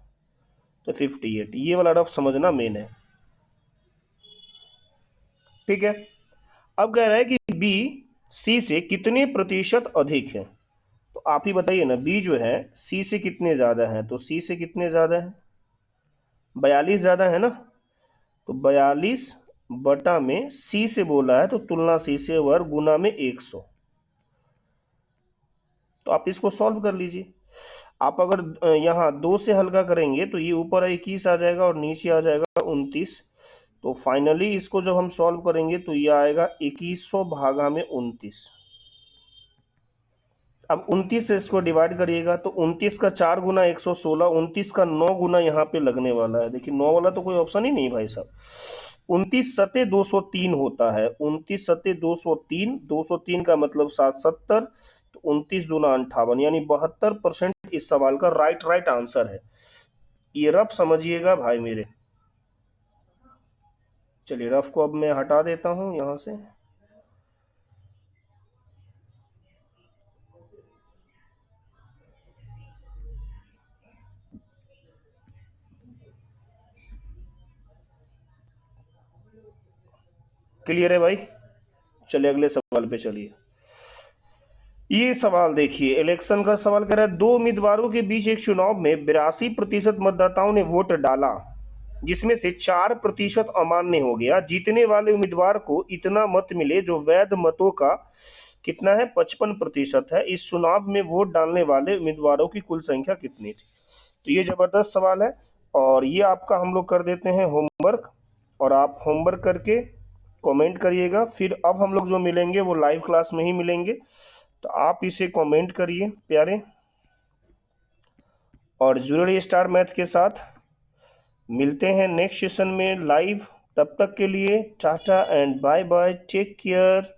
Speaker 1: तो 58। ये वाला रफ समझना मेन है। ठीक है। अब कह रहा है कि बी सी से कितने प्रतिशत अधिक है। तो आप ही बताइए ना, बी जो है सी से कितने ज्यादा है, तो सी से कितने ज्यादा है, 42 ज्यादा है ना। तो 42 में सी से बोला है तो तुलना सी से वर्ग गुना में 100। तो आप इसको सॉल्व कर लीजिए। आप अगर यहाँ 2 से हल्का करेंगे तो ये ऊपर 21 आ जाएगा और नीचे आ जाएगा 29। तो फाइनली इसको जब हम सॉल्व करेंगे तो ये आएगा 2100 भागा में 29। अब 29 से इसको डिवाइड करिएगा तो 29 का 4 गुना 116, 29 का 9 गुना यहाँ पे लगने वाला है। देखिए 9 वाला तो कोई ऑप्शन ही नहीं भाई साहब। 29 सत्ते 203 होता है, 29 सत्ते 203, 203 का मतलब 770, तो 29 दूना 58, यानी 72% इस सवाल का राइट आंसर है। ये रफ समझिएगा भाई मेरे। चलिए रफ को अब मैं हटा देता हूँ यहाँ से। क्लियर है भाई? चलिए अगले सवाल पे चलिए। ये सवाल देखिए, इलेक्शन का सवाल कह रहा है, दो उम्मीदवारों के बीच एक चुनाव में 82% मतदाताओं ने वोट डाला, जिसमें से 4% अमान्य हो गया। जीतने वाले उम्मीदवार को इतना मत मिले जो वैध मतों का कितना है, 55% है। इस चुनाव में वोट डालने वाले उम्मीदवारों की कुल संख्या कितनी थी? तो ये जबरदस्त सवाल है, और ये आपका हम लोग कर देते हैं होमवर्क, और आप होमवर्क करके कमेंट करिएगा। फिर अब हम लोग जो मिलेंगे वो लाइव क्लास में ही मिलेंगे, तो आप इसे कमेंट करिए प्यारे, और जुड़िए स्टार मैथ के साथ। मिलते हैं नेक्स्ट सेशन में लाइव, तब तक के लिए tata and bye bye, take care.